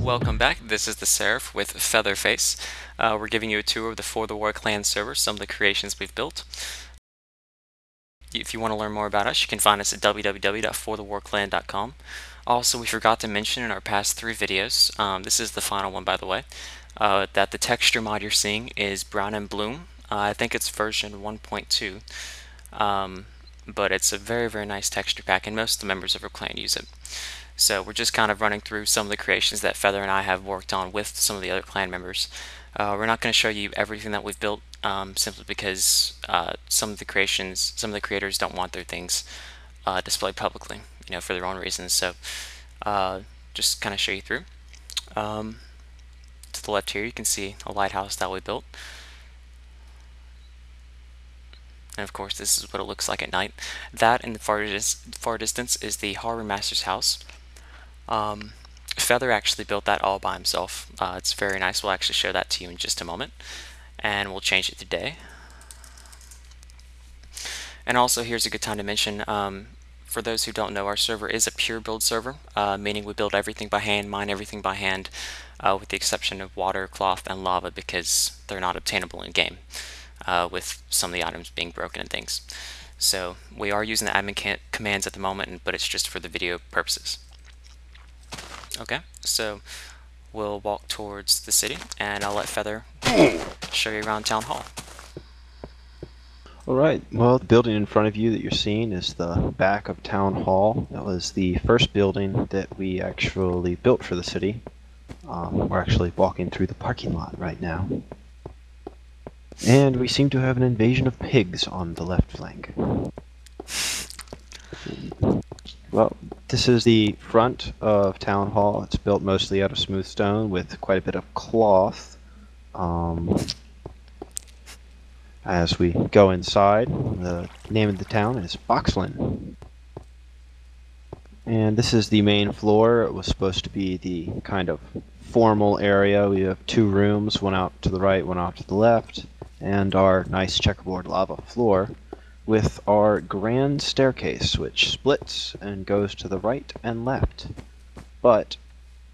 Welcome back. This is the Seraph with Featherface. We're giving you a tour of the For the War Clan server, some of the creations we've built. If you want to learn more about us, you can find us at www.forthewarclan.com. Also, we forgot to mention in our past 3 videos, this is the final one by the way, that the texture mod you're seeing is Brown and Bloom. I think it's version 1.2, but it's a very nice texture pack, and most of the members of our clan use it. So we're just kind of running through some of the creations that Feather and I have worked on with some of the other clan members. We're not going to show you everything that we've built, simply because some of the creators don't want their things displayed publicly, for their own reasons. So just kind of show you through. To the left here, you can see a lighthouse that we built. And of course, this is what it looks like at night. That in the far distance is the Harbor Master's house. Feather actually built that all by himself. It's very nice. We'll actually show that to you in just a moment. And we'll change it to day. And also, here's a good time to mention, for those who don't know, our server is a pure build server, meaning we build everything by hand, mine everything by hand, with the exception of water, cloth, and lava, because they're not obtainable in game, with some of the items being broken and things. So we are using the admin commands at the moment, but it's just for the video purposes. Okay, so we'll walk towards the city, and I'll let Feather show you around Town Hall. Alright, well, the building in front of you that you're seeing is the back of Town Hall. That was the first building that we actually built for the city. We're actually walking through the parking lot right now. And we seem to have an invasion of pigs on the left flank. Well, this is the front of Town Hall. It's built mostly out of smooth stone with quite a bit of cloth. As we go inside, the name of the town is Boxland. And this is the main floor. It was supposed to be the kind of formal area. We have 2 rooms, one out to the right, one out to the left, and our nice checkerboard lava floor with our grand staircase, which splits and goes to the right and left. But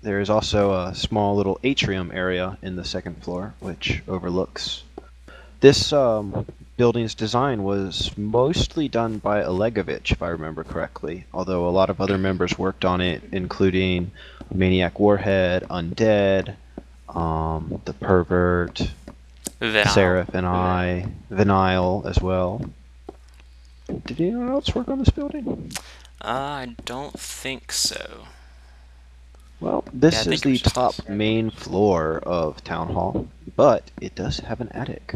there is also a small little atrium area in the second floor, which overlooks. This building's design was mostly done by Olegovich, if I remember correctly, although a lot of other members worked on it, including Maniac Warhead, Undead, the Pervert, Seraph and I, Vinyl as well. Did anyone else work on this building? I don't think so. Well, this is the top main floor of Town Hall, but it does have an attic,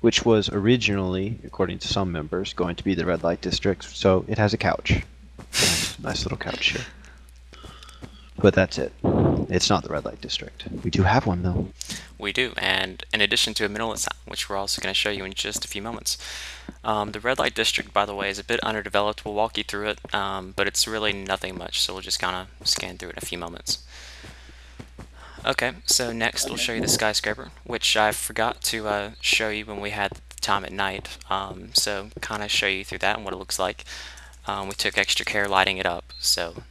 which was originally, according to some members, going to be the red light district, so it has a couch. Nice little couch here. But that's it. It's not the red light district. We do have one, though. We do, and in addition to a mineral asylum, which we're also going to show you in just a few moments. The red light district, by the way, is a bit underdeveloped. We'll walk you through it, but it's really nothing much, so we'll just kind of scan through it in a few moments. Okay, so next we'll show you the Skyscraper, which I forgot to show you when we had the time at night, so kind of show you through that and what it looks like. We took extra care lighting it up, so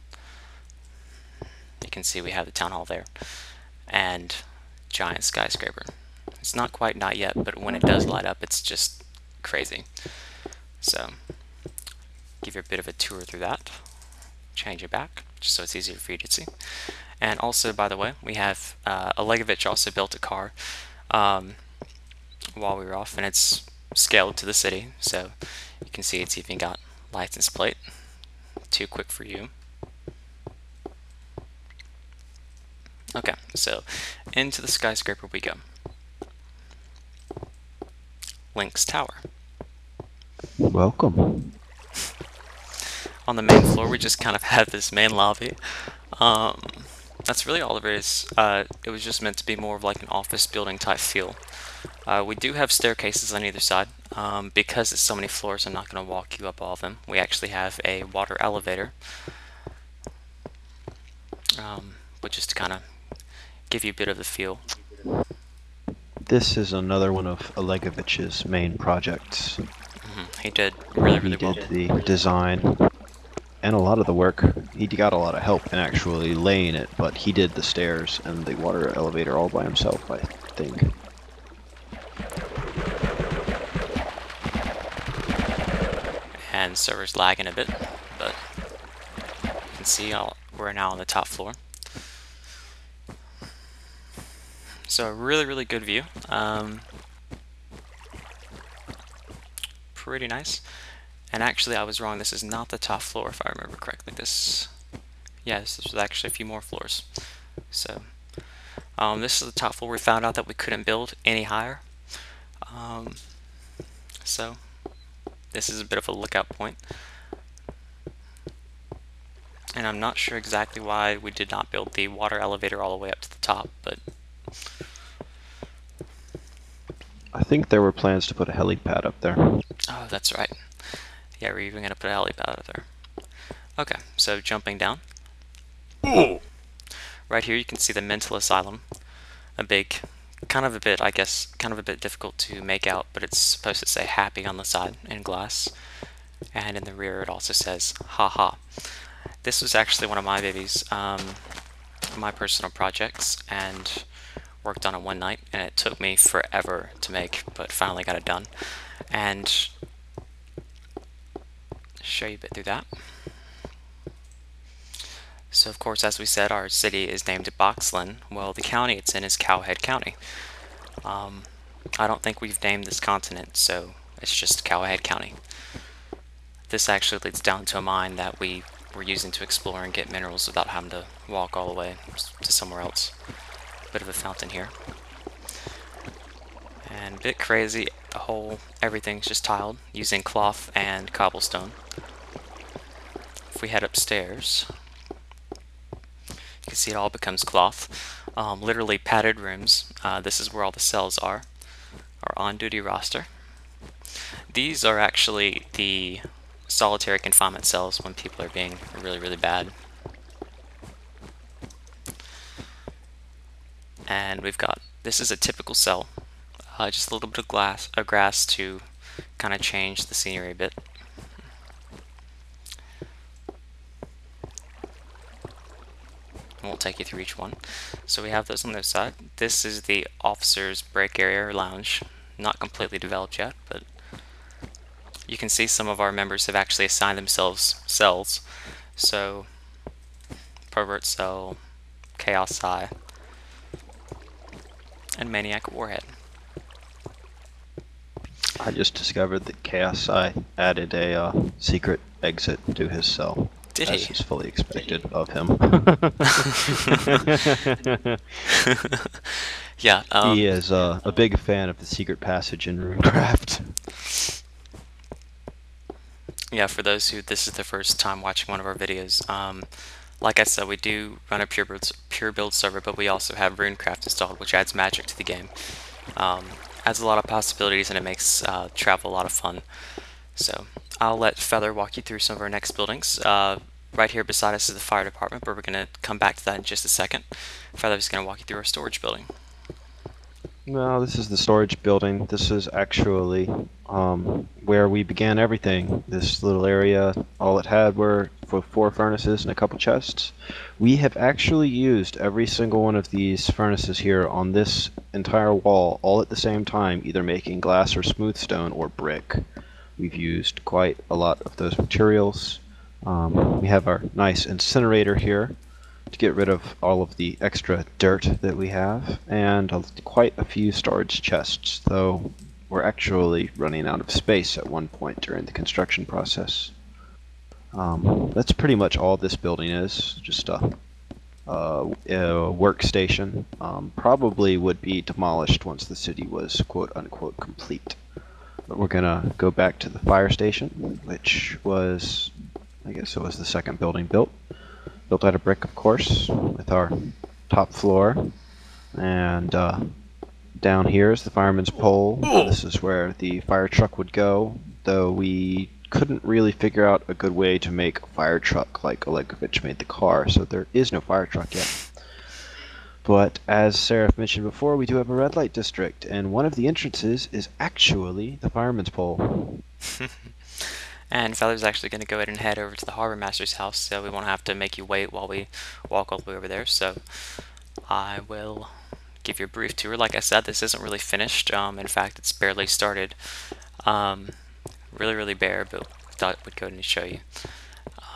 you can see we have the town hall there, and giant skyscraper. It's not quite night yet, but when it does light up, it's just crazy. So, give you a bit of a tour through that. Change it back, just so it's easier for you to see. And also, by the way, we have Olegovich also built a car while we were off, and it's scaled to the city, so you can see it's even got license plate. Too quick for you. Okay, so into the skyscraper we go. Link's Tower. Welcome. On the main floor, we just kind of have this main lobby. That's really all there is. It was just meant to be more of like an office building type feel. We do have staircases on either side. Because it's so many floors, I'm not going to walk you up all of them. We actually have a water elevator. But just to kind of give you a bit of the feel. This is another one of Olegovich's main projects. He did really well. He did the design and a lot of the work. He got a lot of help in actually laying it, but he did the stairs and the water elevator all by himself, I think. And server's lagging a bit, but you can see we're now on the top floor. So a really, really good view. Pretty nice. And actually, I was wrong. This is not the top floor, if I remember correctly. Yes, this was actually a few more floors. So, this is the top floor. We found out that we couldn't build any higher. So, this is a bit of a lookout point. And I'm not sure exactly why we did not build the water elevator all the way up to the top, but I think there were plans to put a helipad up there. oh, that's right. Yeah, we're even going to put a helipad up there. Okay, so jumping down. Ooh. Right here you can see the mental asylum. Kind of a bit difficult to make out, but it's supposed to say happy on the side in glass. And in the rear it also says haha. This was actually one of my babies, my personal projects, and worked on it one night, and it took me forever to make, but finally got it done. And show you a bit through that. So of course, as we said, our city is named Boxland. Well, the county it's in is Cowhead County. I don't think we've named this continent, so it's just Cowhead County. This actually leads down to a mine that we were using to explore and get minerals without having to walk all the way to somewhere else. Bit of a fountain here. And a bit crazy, everything's just tiled using cloth and cobblestone. If we head upstairs, you can see it all becomes cloth. Literally padded rooms. This is where all the cells are. Our on-duty roster. These are actually the solitary confinement cells when people are being really, really bad. And this is a typical cell. Just a little bit of grass to kind of change the scenery a bit. I won't take you through each one. So we have those on this side. This is the officer's break area or lounge. Not completely developed yet, but you can see some of our members have actually assigned themselves cells. So, Pervert Cell, Chaos Eye, and Maniac Warhead. I just discovered that Chaos Eye added a secret exit to his cell. Did as he? is fully expected of him. Yeah. He is a big fan of the secret passage in RuneCraft. Yeah, for those who this is the first time watching one of our videos, like I said, we do run a pure build server, but we also have RuneCraft installed, which adds magic to the game. Adds a lot of possibilities, and it makes travel a lot of fun. So I'll let Feather walk you through some of our next buildings. Right here beside us is the fire department, but we're going to come back to that in just a second. Feather's going to walk you through our storage building. No, this is the storage building. This is actually where we began everything. This little area, all it had were 4 furnaces and a couple chests. We have actually used every single one of these furnaces here on this entire wall, all at the same time, either making glass or smooth stone or brick. We've used quite a lot of those materials. We have our nice incinerator here to get rid of all of the extra dirt that we have, and quite a few storage chests, though we're actually running out of space at one point during the construction process. That's pretty much all this building is, just a workstation. Probably would be demolished once the city was quote-unquote complete. But we're gonna go back to the fire station, which was, I guess it was the second building built. Built out of brick, of course, with our top floor. And down here is the fireman's pole. This is where the fire truck would go, though we couldn't really figure out a good way to make a fire truck like Olegovich made the car, so there is no fire truck yet. But as Seraph mentioned before, we do have a red light district, and one of the entrances is actually the fireman's pole. And Feather's actually going to go ahead and head over to the Harbor Master's house, so we won't have to make you wait while we walk all the way over there. So I will give you a brief tour. Like I said, this isn't really finished. In fact, it's barely started. Um, really bare, but thought we'd go ahead and show you.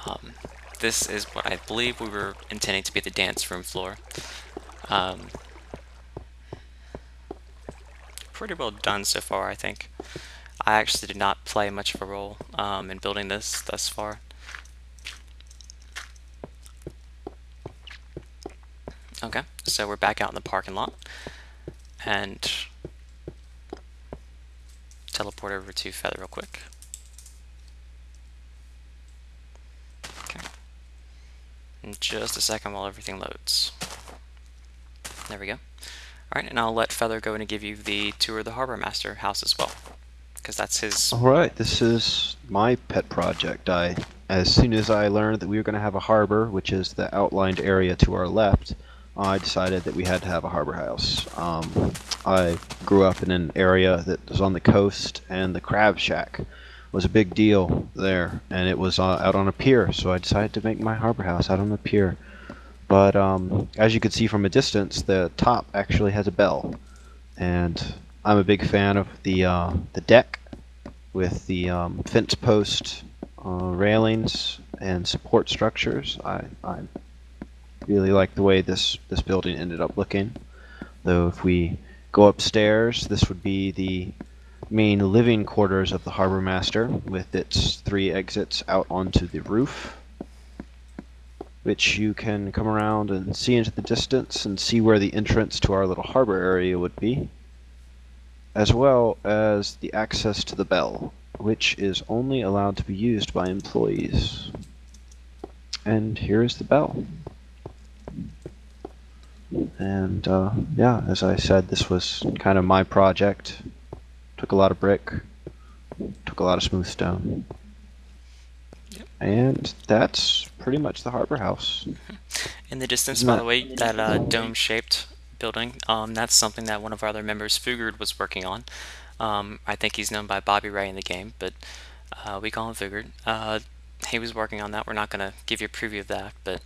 Um, this is what I believe we were intending to be the dance room floor. Um, Pretty well done so far, I think. I actually did not play much of a role in building this thus far. Okay, so we're back out in the parking lot and teleport over to Feather real quick. Okay, in just a second while everything loads. There we go. Alright, and I'll let Feather go in and give you the tour of the Harbor Master house as well, because that's his. All right, this is my pet project. As soon as I learned that we were going to have a harbor, which is the outlined area to our left, I decided that we had to have a harbor house. I grew up in an area that was on the coast, and the crab shack was a big deal there, and it was out on a pier, so I decided to make my harbor house out on the pier. But as you can see from a distance, the top actually has a bell, and I'm a big fan of the deck with the fence post railings and support structures. I really like the way this building ended up looking. Though if we go upstairs, this would be the main living quarters of the Harbor Master, with its 3 exits out onto the roof, which you can come around and see into the distance and see where the entrance to our little harbor area would be, as well as the access to the bell, which is only allowed to be used by employees. And here is the bell. And yeah, as I said, this was kind of my project. Took a lot of brick, took a lot of smooth stone. Yep. And that's pretty much the harbor house. In the distance, Isn't by that the way, that dome-shaped building, that's something that one of our other members, Fugard, was working on. I think he's known by Bobby Ray in the game, but we call him Fugard. He was working on that. We're not going to give you a preview of that, but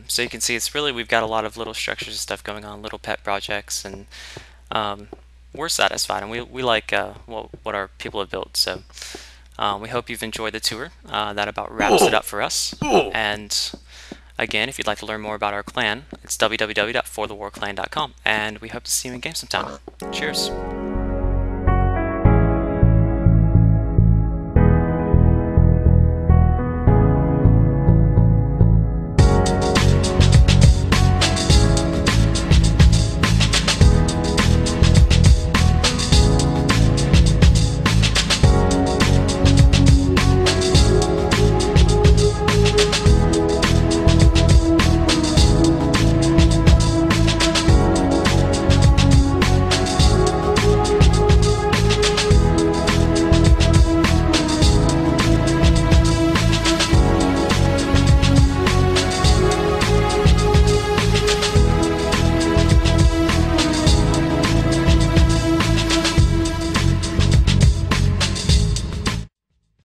so you can see it's really, we've got a lot of little structures and stuff going on, little pet projects, and we're satisfied, and we like what our people have built. So we hope you've enjoyed the tour. That about wraps it up for us. And again, if you'd like to learn more about our clan, it's www.forthewarclan.com, and we hope to see you in game sometime. Cheers.